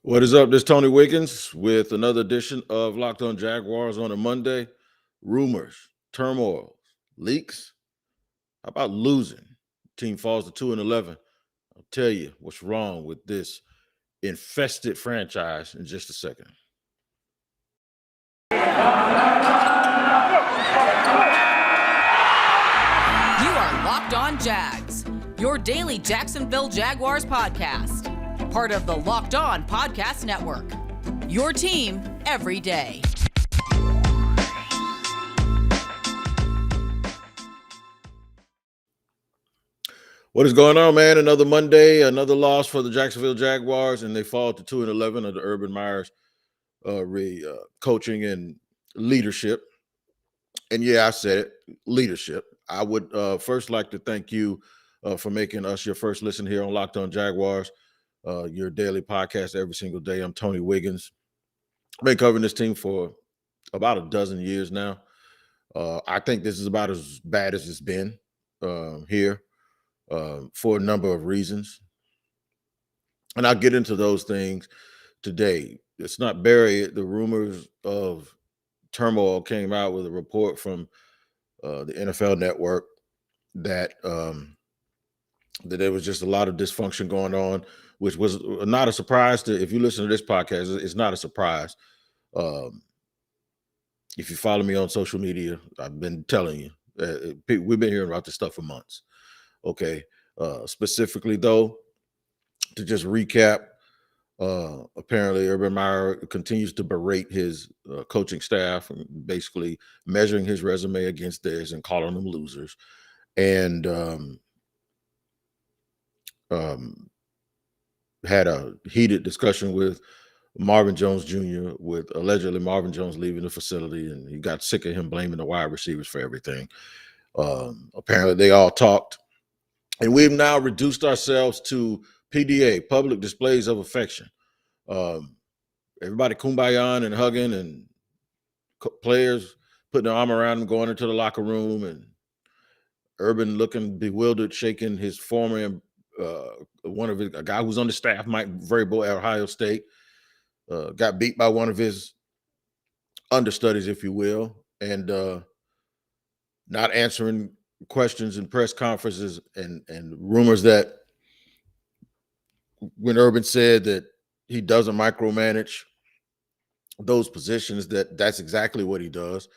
What is up? This is Tony Wiggins with another edition of Locked On Jaguars on a Monday. Rumors, turmoil, leaks. How about losing? Team falls to 2-11. I'll tell you what's wrong with this infested franchise in just a second. You are Locked On Jags, your daily Jacksonville Jaguars podcast. Part of the Locked On Podcast Network. Your team every day. What is going on, man? Another Monday, another loss for the Jacksonville Jaguars, and they fall to 2-11 under Urban Meyer's coaching and leadership. And yeah, I said it, leadership. I would first like to thank you for making us your first listen here on Locked On Jaguars, your daily podcast every single day. I'm Tony Wiggins. I've been covering this team for about a dozen years now. I think this is about as bad as it's been here for a number of reasons. And I'll get into those things today. Let's not bury it. The rumors of turmoil came out with a report from the NFL Network that that there was just a lot of dysfunction going on, which was not a surprise to, if you listen to this podcast, it's not a surprise. If you follow me on social media, I've been telling you, we've been hearing about this stuff for months. Okay. Specifically though, to just recap, apparently Urban Meyer continues to berate his coaching staff, and basically measuring his resume against theirs and calling them losers. And had a heated discussion with Marvin Jones Jr., with allegedly Marvin Jones leaving the facility, and he got sick of him blaming the wide receivers for everything. Apparently they all talked, and we've now reduced ourselves to PDA, public displays of affection. Everybody kumbayaing and hugging, and players putting their arm around him, going into the locker room, and Urban looking bewildered, shaking his former a guy who's on the staff, Mike Vrabel at Ohio State, got beat by one of his understudies, if you will, and not answering questions in press conferences, and rumors that when Urban said that he doesn't micromanage those positions, that's exactly what he does.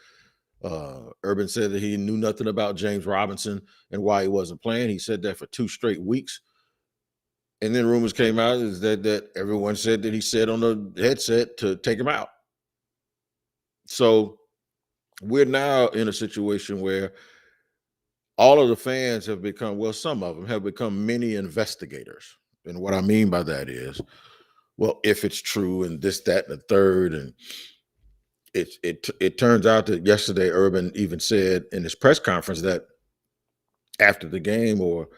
Urban said that he knew nothing about James Robinson and why he wasn't playing. He said that for 2 straight weeks. And then rumors came out is that everyone said that he said on the headset to take him out. So we're now in a situation where all of the fans have become, well, some of them have become mini investigators. And what I mean by that is, well, if it's true and this, that, and the third, and it turns out that yesterday Urban even said in his press conference that after the game, or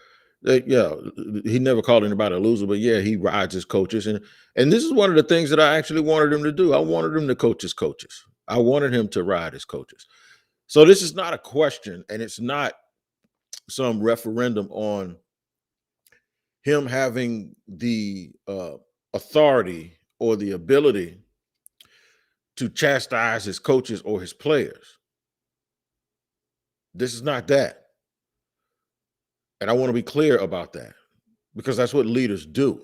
he never called anybody a loser, but yeah, he rides his coaches. And this is one of the things that I actually wanted him to do. I wanted him to coach his coaches. I wanted him to ride his coaches. So this is not a question, and it's not some referendum on him having the authority or the ability to chastise his coaches or his players. This is not that. And I want to be clear about that, because that's what leaders do.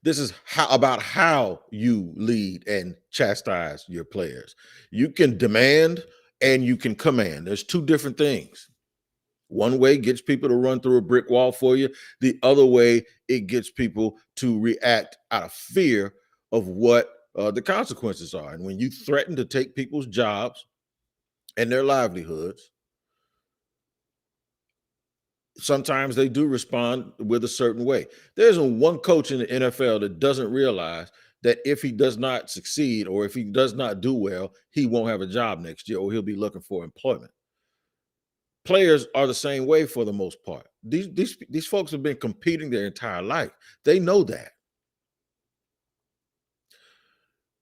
This is about how you lead and chastise your players. You can demand and you can command. There's 2 different things. One way gets people to run through a brick wall for you. The other way, it gets people to react out of fear of what the consequences are. And when you threaten to take people's jobs and their livelihoods, sometimes they do respond with a certain way. There's one coach in the NFL that doesn't realize that if he does not succeed, or if he does not do well, he won't have a job next year, or he'll be looking for employment. Players are the same way for the most part. These folks have been competing their entire life. They know that.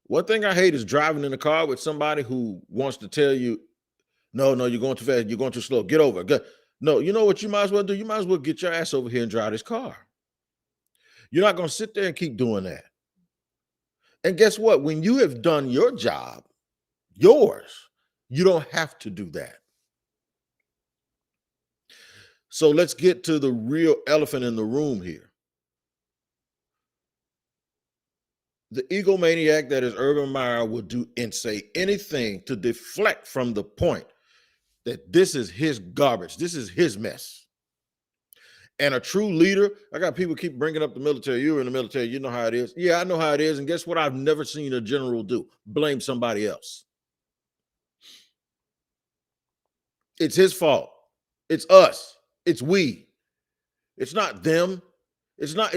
One thing I hate is driving in the car with somebody who wants to tell you, no, you're going too fast, you're going too slow, get over it. No, you know what you might as well do? You might as well get your ass over here and drive this car. You're not going to sit there and keep doing that. And guess what? When you have done your job, yours, you don't have to do that. So let's get to the real elephant in the room here. The egomaniac that is Urban Meyer will do and say anything to deflect from the point that this is his garbage. This is his mess. And a true leader, I got people keep bringing up the military. You're in the military. You know how it is. Yeah, I know how it is. And guess what? I've never seen a general do. Blame somebody else. It's his fault. It's us. It's we. It's not them. It's not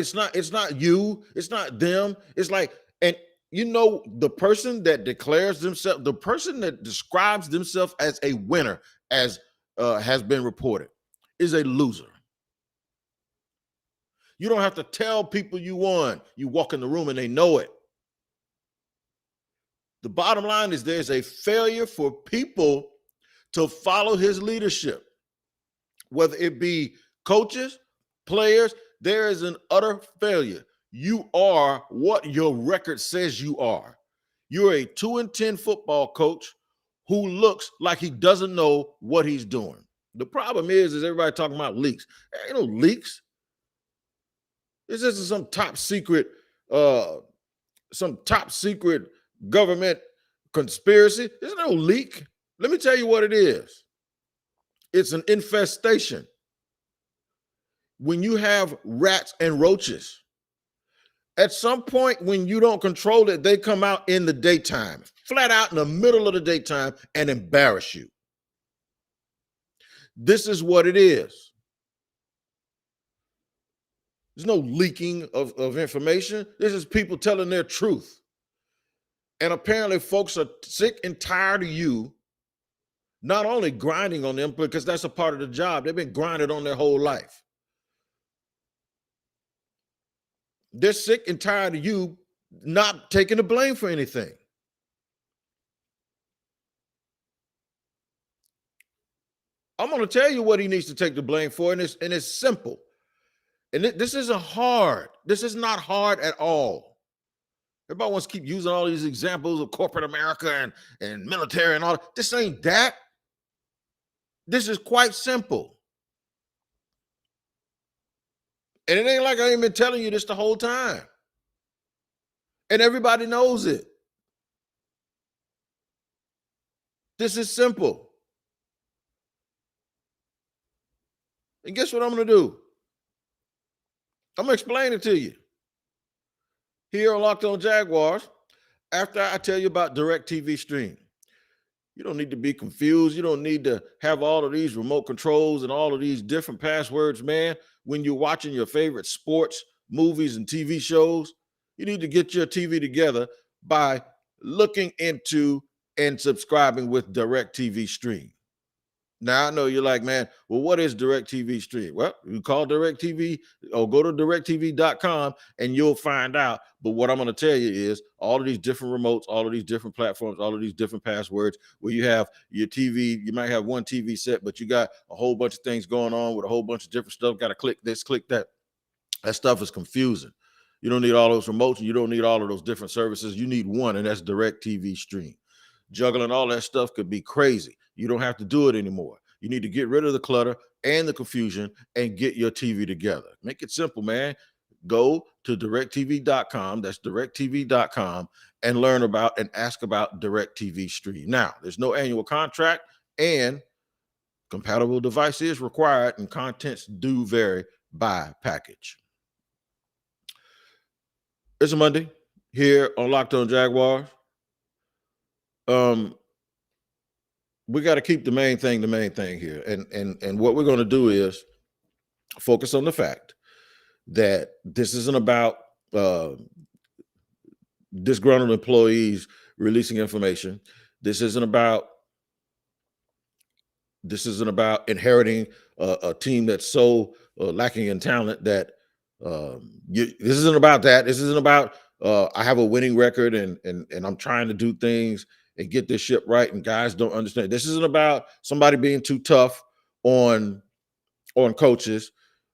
you. It's not them. It's like, and you know, the person that declares themselves, the person that describes themselves as a winner, as has been reported, is a loser. You don't have to tell people you won. You walk in the room and they know it. The bottom line is there's a failure for people to follow his leadership, whether it be coaches, players. There is an utter failure. You are what your record says you are. You're a 2-10 football coach who looks like he doesn't know what he's doing. The problem is everybody talking about leaks. There ain't no leaks. This isn't some top secret government conspiracy. There's no leak. Let me tell you what it is. It's an infestation. When you have rats and roaches, at some point when you don't control it, they come out in the daytime, flat out in the middle of the daytime, and embarrass you. This is what it is. There's no leaking of information. This is people telling their truth. And apparently folks are sick and tired of you not only grinding on them, because that's a part of the job. They've been grinding on their whole life. They're sick and tired of you not taking the blame for anything. I'm going to tell you what he needs to take the blame for, and it's simple. And this isn't hard. This is not hard at all. Everybody wants to keep using all these examples of corporate America and military and all that. This ain't that. This is quite simple. And it ain't like I ain't been telling you this the whole time. And everybody knows it. This is simple. And guess what I'm going to do? I'm going to explain it to you. Here on Locked On Jaguars, after I tell you about DirecTV Stream. You don't need to be confused. You don't need to have all of these remote controls and all of these different passwords, man. When you're watching your favorite sports, movies, and TV shows, you need to get your TV together by looking into and subscribing with DirecTV Stream. Now, I know you're like, man, well, what is DirecTV Stream? Well, you call DirecTV or go to directtv.com and you'll find out. But what I'm going to tell you is all of these different remotes, all of these different platforms, all of these different passwords where you have your TV. You might have one TV set, but you got a whole bunch of things going on with a whole bunch of different stuff. Got to click this, click that. That stuff is confusing. You don't need all those remotes. And you don't need all of those different services. You need one, and that's DirecTV Stream. Juggling all that stuff could be crazy. You don't have to do it anymore. You need to get rid of the clutter and the confusion and get your TV together. Make it simple, man. Go to directtv.com. That's directtv.com and learn about and ask about DirecTV Stream. Now, there's no annual contract and compatible device is required, and contents do vary by package. It's a Monday here on Locked On Jaguars. We got to keep the main thing here. And what we're going to do is focus on the fact that this isn't about disgruntled employees releasing information. This isn't about inheriting a team that's so lacking in talent that this isn't about that. This isn't about I have a winning record and I'm trying to do things and get this ship right, and guys don't understand. This isn't about somebody being too tough on coaches.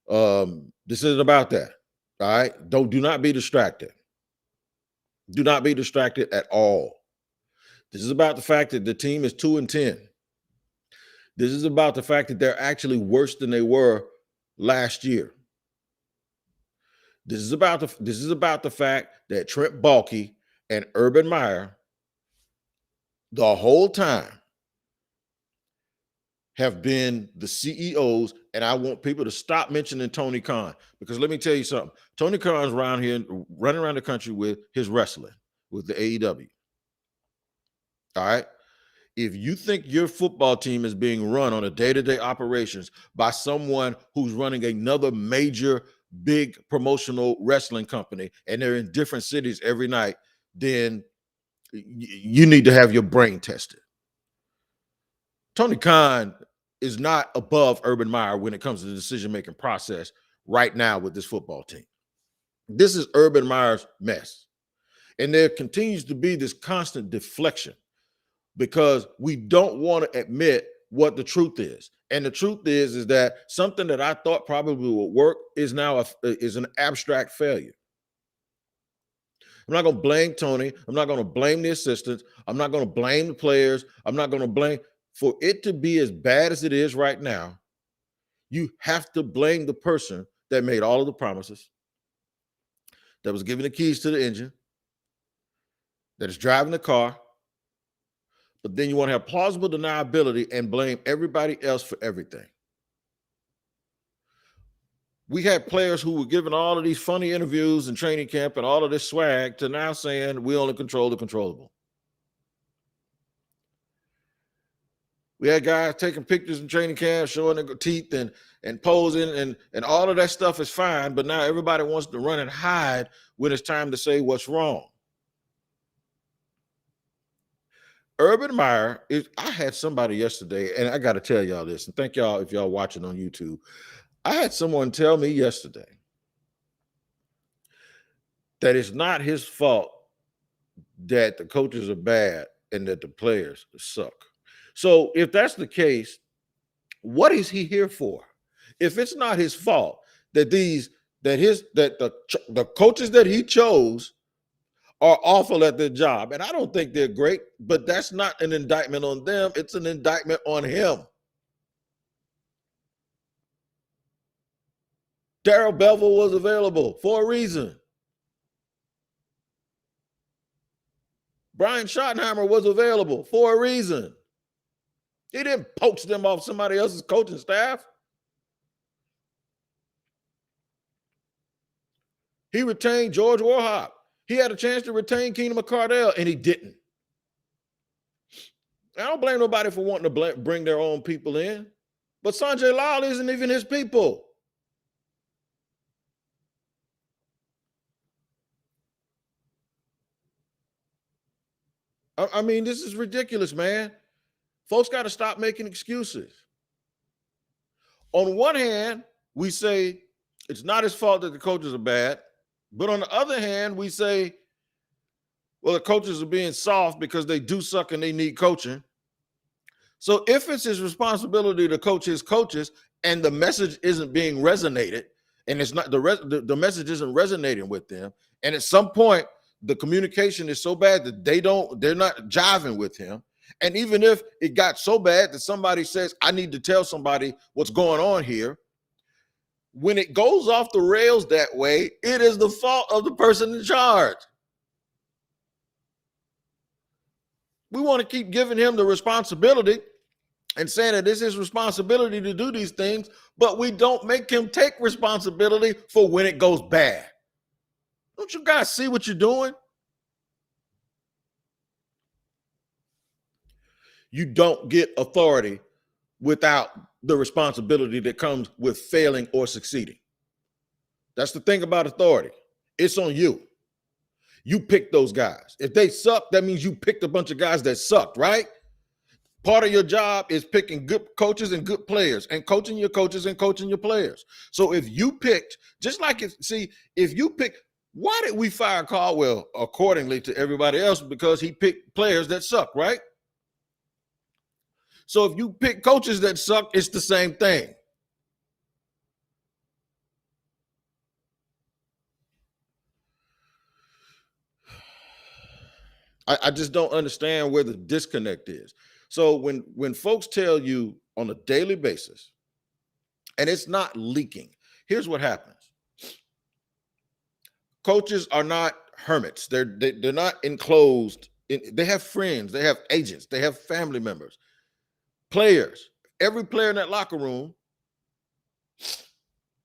This isn't about that. All right. Do not be distracted. Do not be distracted at all. This is about the fact that the team is 2-10. This is about the fact that they're actually worse than they were last year. This is about the fact that Trent Baalke and Urban Meyer the whole time have been the CEOs, and I want people to stop mentioning Tony Khan, because let me tell you something. Tony Khan's around here running around the country with his wrestling, with the AEW. All right. If you think your football team is being run on a day-to-day operations by someone who's running another major big promotional wrestling company and they're in different cities every night, then you need to have your brain tested. Tony Khan is not above Urban Meyer when it comes to the decision-making process right now with this football team. This is Urban Meyer's mess. And there continues to be this constant deflection because we don't want to admit what the truth is. And the truth is that something that I thought probably would work is now is an abstract failure. I'm not going to blame Tony. I'm not going to blame the assistants. I'm not going to blame the players. I'm not going to blame. For it to be as bad as it is right now, you have to blame the person that made all of the promises, that was giving the keys to the engine, that is driving the car. But then you want to have plausible deniability and blame everybody else for everything. We had players who were giving all of these funny interviews in training camp and all of this swag to now saying we only control the controllable. We had guys taking pictures in training camp, showing their teeth and posing, and all of that stuff is fine, but now everybody wants to run and hide when it's time to say what's wrong. Urban Meyer I had somebody yesterday, and I got to tell y'all this, and thank y'all if y'all watching on YouTube. I had someone tell me yesterday that it's not his fault that the coaches are bad and that the players suck. So if that's the case, what is he here for? If it's not his fault that the coaches that he chose are awful at their job, and I don't think they're great, but that's not an indictment on them. It's an indictment on him. Darrell Bevell was available for a reason. Brian Schottenheimer was available for a reason. He didn't poach them off somebody else's coaching staff. He retained George Warhop. He had a chance to retain Keenan McCardell, and he didn't. I don't blame nobody for wanting to bring their own people in, but Sanjay Lal isn't even his people. I mean, this is ridiculous, man. Folks got to stop making excuses. On one hand, we say it's not his fault that the coaches are bad. But on the other hand, we say, well, the coaches are being soft because they do suck and they need coaching. So if it's his responsibility to coach his coaches and the message isn't being resonated, and it's not the message isn't resonating with them, and at some point the communication is so bad that they're not jiving with him. And even if it got so bad that somebody says, I need to tell somebody what's going on here, when it goes off the rails that way, it is the fault of the person in charge. We want to keep giving him the responsibility and saying that it's his responsibility to do these things, but we don't make him take responsibility for when it goes bad. Don't you guys see what you're doing? You don't get authority without the responsibility that comes with failing or succeeding. That's the thing about authority. It's on you. You pick those guys. If they suck, that means you picked a bunch of guys that sucked, right? Part of your job is picking good coaches and good players and coaching your coaches and coaching your players. So if you picked, just like if you pick, why did we fire Caldwell accordingly to everybody else? Because he picked players that suck, right? So if you pick coaches that suck, it's the same thing. I just don't understand where the disconnect is. So when folks tell you on a daily basis, and it's not leaking, here's what happens. Coaches are not hermits. They're not enclosed. They have friends, they have agents, they have family members, players. Every player in that locker room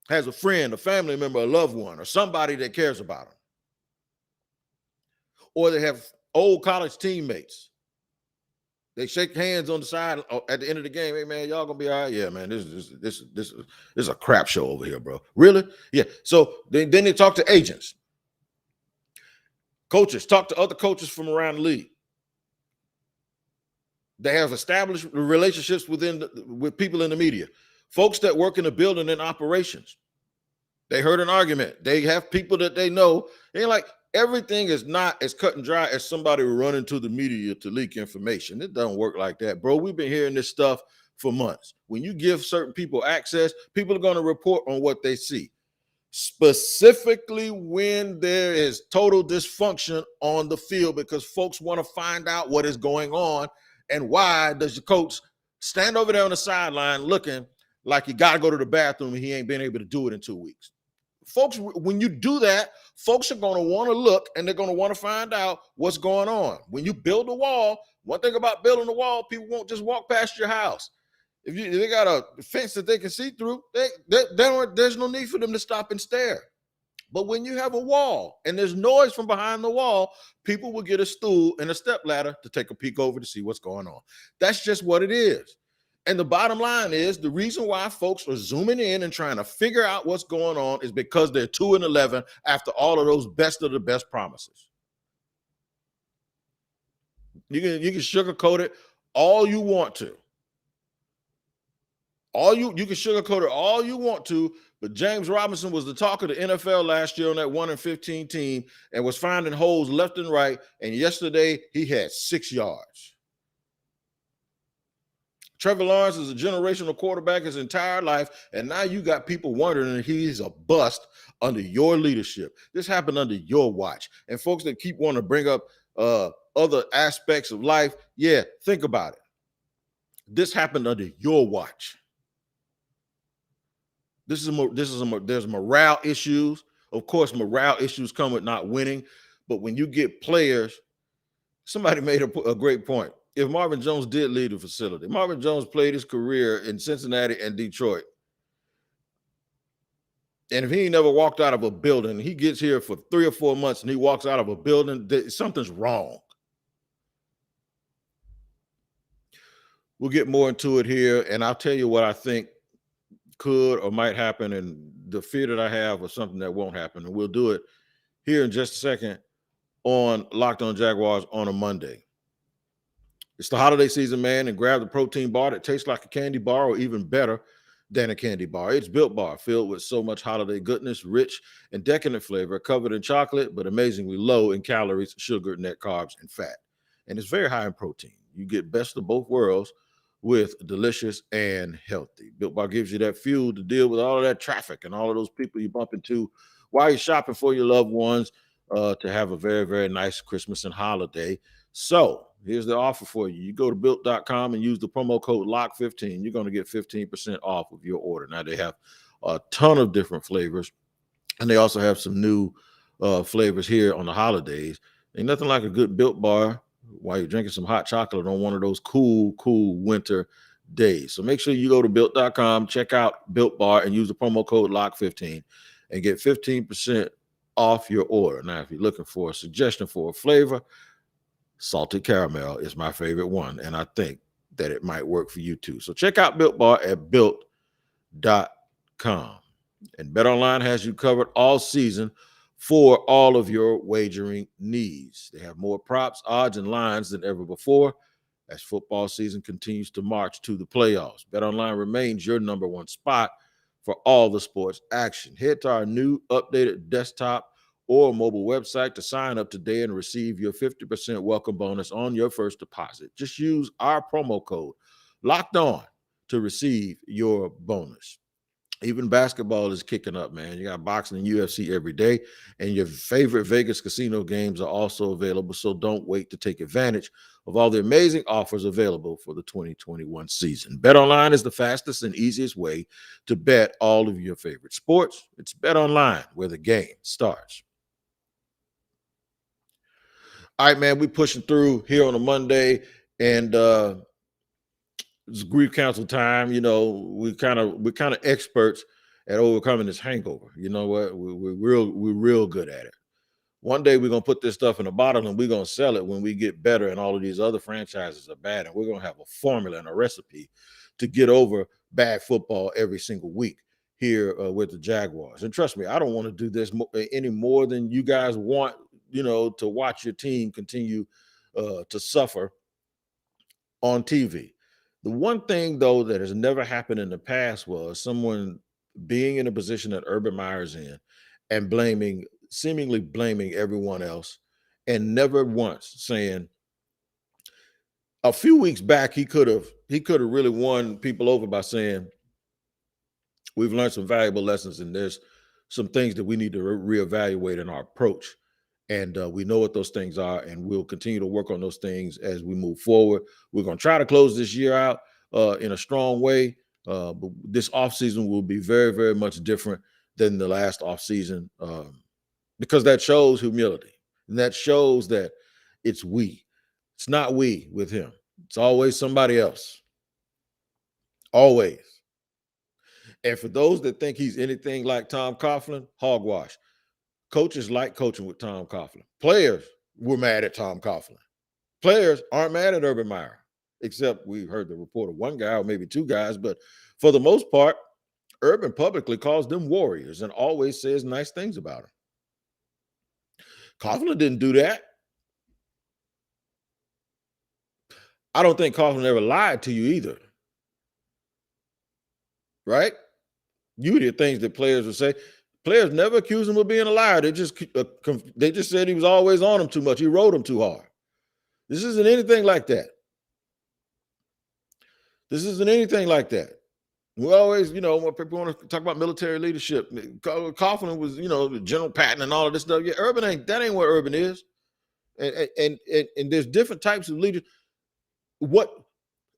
has a friend, a family member, a loved one, or somebody that cares about them. Or they have old college teammates. They shake hands on the side at the end of the game. Hey man, y'all gonna be all right? Yeah, man. This is a crap show over here, bro. Really? Yeah. So then they talk to agents, coaches, talk to other coaches from around the league. They have established relationships with people in the media, folks that work in the building and operations. They heard an argument. They have people that they know. And like everything is not as cut and dry as somebody running to the media to leak information. It doesn't work like that, bro. We've been hearing this stuff for months. When you give certain people access, people are going to report on what they see. Specifically when there is total dysfunction on the field because folks want to find out what is going on and why does the coach stand over there on the sideline looking like he got to go to the bathroom and he ain't been able to do it in 2 weeks. Folks, when you do that, folks are going to want to look and they're going to want to find out what's going on. When you build a wall, one thing about building a wall, people won't just walk past your house. If they got a fence that they can see through, there's no need for them to stop and stare. But when you have a wall and there's noise from behind the wall, people will get a stool and a step ladder to take a peek over to see what's going on. That's just what it is. And the bottom line is the reason why folks are zooming in and trying to figure out what's going on is because they're 2-11 after all of those best of the best promises. You can sugarcoat it all you want to. You can sugarcoat it all you want to, but James Robinson was the talk of the NFL last year on that 1-15 team and was finding holes left and right. And yesterday he had 6 yards. Trevor Lawrence is a generational quarterback his entire life, and now you got people wondering if he's a bust under your leadership. This happened under your watch. And folks that keep wanting to bring up other aspects of life, yeah, think about it. This happened under your watch. There's morale issues. Of course, morale issues come with not winning, but when you get players, somebody made a great point. If Marvin Jones did leave the facility, Marvin Jones played his career in Cincinnati and Detroit. And if he ain't never walked out of a building, he gets here for 3 or 4 months and he walks out of a building, something's wrong. We'll get more into it here, and I'll tell you what I think could or might happen and the fear that I have or something that won't happen. And we'll do it here in just a second on Locked On Jaguars on a Monday. It's the holiday season, man, and grab the protein bar that tastes like a candy bar or even better than a candy bar. It's Built Bar, filled with so much holiday goodness, rich and decadent flavor, covered in chocolate, but amazingly low in calories, sugar, net carbs, and fat. And it's very high in protein. You get best of both worlds with delicious and healthy. Built Bar gives you that fuel to deal with all of that traffic and all of those people you bump into while you're shopping for your loved ones to have a very, very nice Christmas and holiday. So here's the offer for you. You go to built.com and use the promo code LOCK15. You're going to get 15% off of your order. Now, they have a ton of different flavors, and they also have some new flavors here on the holidays. Ain't nothing like a good Built Bar while you're drinking some hot chocolate on one of those cool winter days. So make sure you go to built.com, check out Built Bar, and use the promo code LOCK15 and get 15% off your order. Now, if you're looking for a suggestion for a flavor, salted caramel is my favorite one, and I think that it might work for you too. So check out Built Bar at built.com. And BetOnline has you covered all season for all of your wagering needs. They have more props, odds, and lines than ever before as football season continues to march to the playoffs. BetOnline remains your number one spot for all the sports action. Head to our new updated desktop or mobile website to sign up today and receive your 50% welcome bonus on your first deposit. Just use our promo code LOCKED ON to receive your bonus. Even basketball is kicking up, man. You got boxing and UFC every day, and your favorite Vegas casino games are also available. So don't wait to take advantage of all the amazing offers available for the 2021 season. BetOnline is the fastest and easiest way to bet all of your favorite sports. It's BetOnline where the game starts. All right, man, we pushing through here on a Monday, and it's grief council time. You know, we're kind of experts at overcoming this hangover. You know what? We're real good at it. One day we're gonna put this stuff in a bottle and we're gonna sell it when we get better, and all of these other franchises are bad, and we're gonna have a formula and a recipe to get over bad football every single week here with the Jaguars. And trust me, I don't want to do this any more than you guys want. You know, to watch your team continue to suffer on TV. The one thing, though, that has never happened in the past was someone being in a position that Urban Meyer's in and seemingly blaming everyone else, and never once saying, a few weeks back, he could have really won people over by saying, we've learned some valuable lessons, and there's some things that we need to reevaluate in our approach. And we know what those things are, and we'll continue to work on those things as we move forward. We're going to try to close this year out in a strong way. But this offseason will be very, very much different than the last offseason, because that shows humility, and that shows that it's we. It's not we with him. It's always somebody else. Always. And for those that think he's anything like Tom Coughlin, hogwash. Coaches like coaching with Tom Coughlin. Players were mad at Tom Coughlin. Players aren't mad at Urban Meyer, except we heard the report of one guy or maybe two guys. But for the most part, Urban publicly calls them warriors and always says nice things about them. Coughlin didn't do that. I don't think Coughlin ever lied to you either. Right? You hear things that players would say. Players never accused him of being a liar. They just said he was always on them too much. He rode them too hard. This isn't anything like that. This isn't anything like that. We always, when people want to talk about military leadership, Coughlin was, General Patton and all of this stuff. Yeah, Urban ain't what Urban is. And there's different types of leaders. What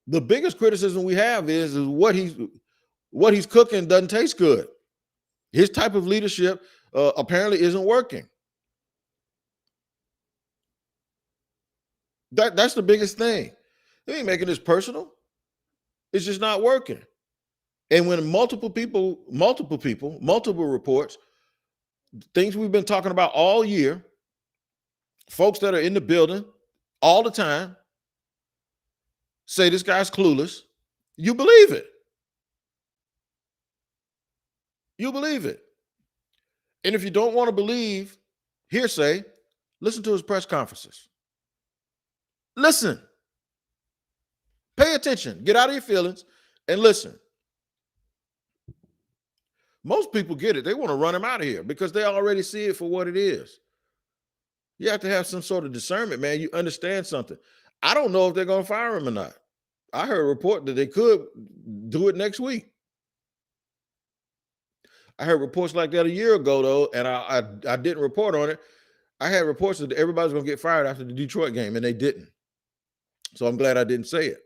the biggest criticism we have is what he's cooking doesn't taste good. His type of leadership apparently isn't working. That's the biggest thing. They ain't making this personal. It's just not working. And when multiple reports, things we've been talking about all year, folks that are in the building all the time say this guy's clueless, you believe it. You believe it. And if you don't want to believe hearsay, listen to his press conferences. Listen. Pay attention. Get out of your feelings and listen. Most people get it. They want to run him out of here because they already see it for what it is. You have to have some sort of discernment, man. You understand something. I don't know if they're going to fire him or not. I heard a report that they could do it next week. I heard reports like that a year ago, though, and I didn't report on it. I had reports that everybody's going to get fired after the Detroit game, and they didn't. So I'm glad I didn't say it.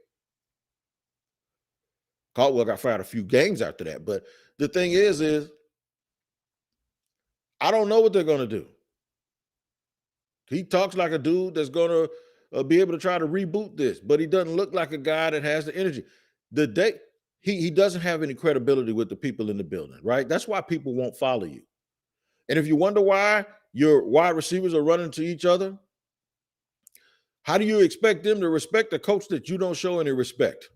Caldwell got fired a few games after that. But the thing is I don't know what they're going to do. He talks like a dude that's going to be able to try to reboot this, but he doesn't look like a guy that has the energy. He doesn't have any credibility with the people in the building, right? That's why people won't follow you. And if you wonder why your wide receivers are running to each other, how do you expect them to respect a coach that you don't show any respect?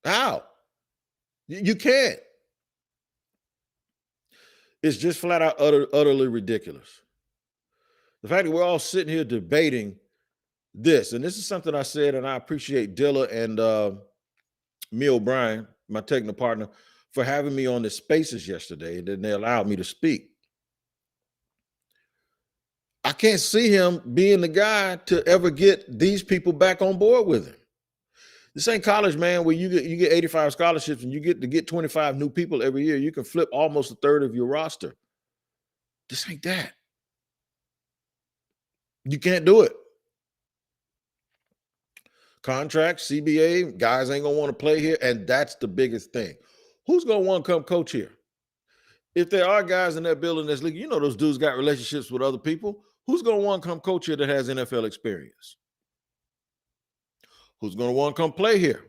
How? You can't. It's just flat out utterly ridiculous. The fact that we're all sitting here debating this, and this is something I said, and I appreciate Dilla and me O'Brien, my technical partner, for having me on the spaces yesterday, and then they allowed me to speak. I can't see him being the guy to ever get these people back on board with him. This ain't college, man, where you get 85 scholarships and you get 25 new people every year. You can flip almost a third of your roster. This ain't that. You can't do it. Contracts, CBA, guys ain't gonna want to play here, and that's the biggest thing. Who's gonna want to come coach here? If there are guys in that building that's league, those dudes got relationships with other people. Who's gonna want to come coach here that has NFL experience? Who's gonna want to come play here?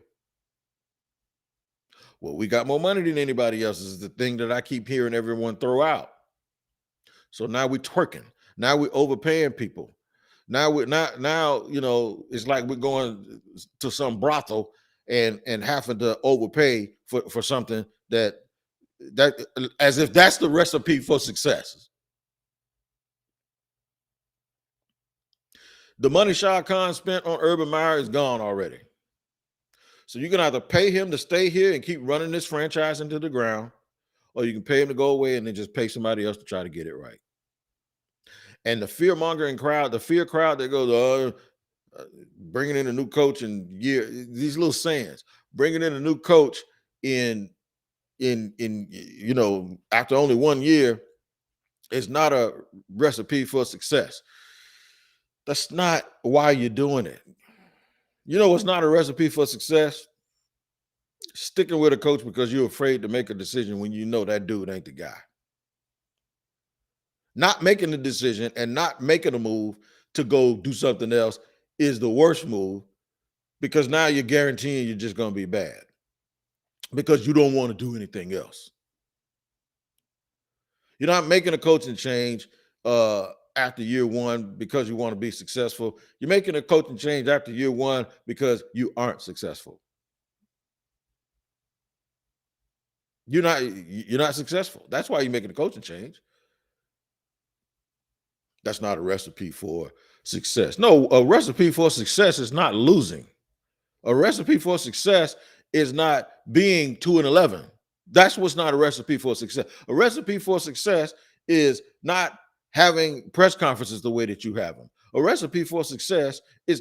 Well, we got more money than anybody else is the thing that I keep hearing everyone throw out. So now we're twerking. Now we're overpaying people. Now it's like we're going to some brothel and having to overpay for something that as if that's the recipe for success. The money Shad Khan spent on Urban Meyer is gone already. So you can either pay him to stay here and keep running this franchise into the ground, or you can pay him to go away and then just pay somebody else to try to get it right. And the fear-mongering crowd, the fear crowd that goes, bringing in a new coach in these little sayings, bringing in a new coach in after only 1 year is not a recipe for success. That's not why you're doing it. You know what's not a recipe for success? Sticking with a coach because you're afraid to make a decision when you know that dude ain't the guy. Not making the decision and not making a move to go do something else is the worst move, because now you're guaranteeing you're just going to be bad because you don't want to do anything else. You're not making a coaching change after year one because you want to be successful. You're making a coaching change after year one because you aren't successful. You're not successful. That's why you're making a coaching change. That's not a recipe for success. No, a recipe for success is not losing. A recipe for success is not being 2-11. That's what's not a recipe for success. A recipe for success is not having press conferences the way that you have them. A recipe for success is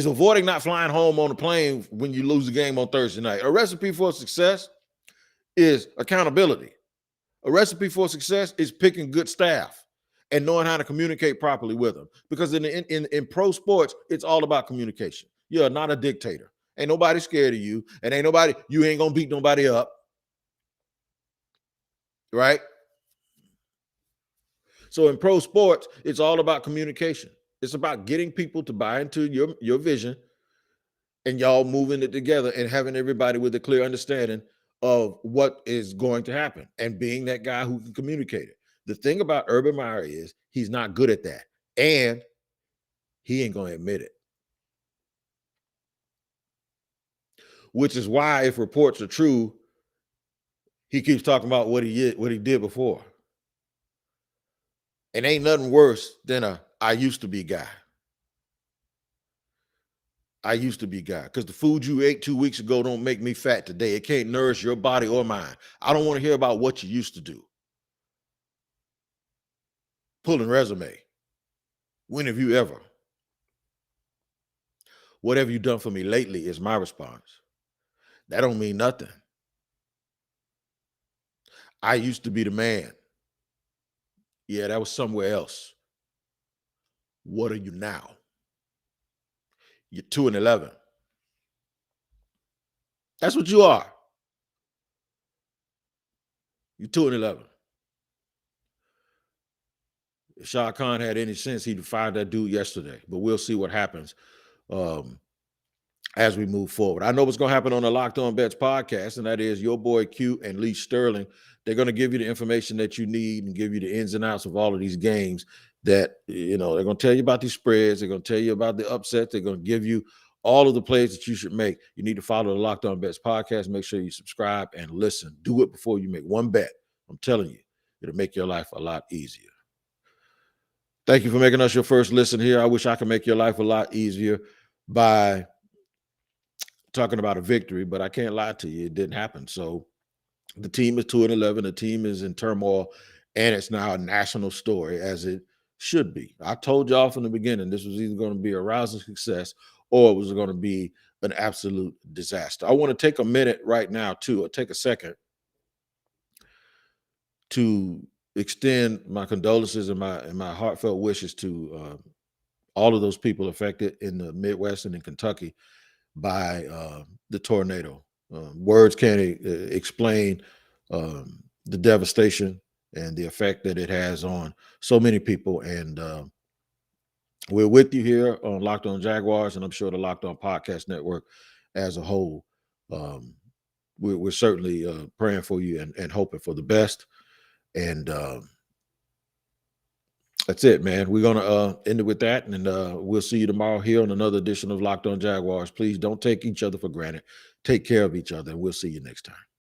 avoiding not flying home on a plane when you lose the game on Thursday night. A recipe for success is accountability. A recipe for success is picking good staff and knowing how to communicate properly with them. Because in pro sports, it's all about communication. You're not a dictator. Ain't nobody scared of you, and you ain't gonna beat nobody up. Right? So in pro sports, it's all about communication. It's about getting people to buy into your vision and y'all moving it together and having everybody with a clear understanding of what is going to happen and being that guy who can communicate it. The thing about Urban Meyer is he's not good at that, and he ain't going to admit it. Which is why, if reports are true, he keeps talking about what he did before. And ain't nothing worse than I used to be guy. I used to be guy, because the food you ate 2 weeks ago don't make me fat today. It can't nourish your body or mine. I don't want to hear about what you used to do. Pulling resume. When have you ever? What have you done for me lately is my response. That don't mean nothing. I used to be the man. Yeah, that was somewhere else. What are you now? You're 2-11. That's what you are. You're 2-11. If Shad Khan had any sense, he'd fired that dude yesterday. But we'll see what happens as we move forward. I know what's going to happen on the Locked On Bets podcast, and that is your boy Q and Lee Sterling. They're going to give you the information that you need and give you the ins and outs of all of these games that, they're going to tell you about these spreads. They're going to tell you about the upsets. They're going to give you all of the plays that you should make. You need to follow the Locked On Bets podcast. Make sure you subscribe and listen. Do it before you make one bet. I'm telling you, it'll make your life a lot easier. Thank you for making us your first listen here. I wish I could make your life a lot easier by talking about a victory, but I can't lie to you. It didn't happen. So the team is 2-11. The team is in turmoil, and it's now a national story, as it should be. I told y'all from the beginning this was either going to be a rousing success or it was going to be an absolute disaster. I want to take a minute right now or take a second to extend my condolences and my heartfelt wishes to all of those people affected in the Midwest and in Kentucky by the tornado. Words can't explain the devastation and the effect that it has on so many people. And we're with you here on Locked On Jaguars, and I'm sure the Locked On Podcast Network as a whole. We're certainly praying for you and hoping for the best. And that's it, man. We're going to end it with that. And we'll see you tomorrow here on another edition of Locked On Jaguars. Please don't take each other for granted. Take care of each other, and we'll see you next time.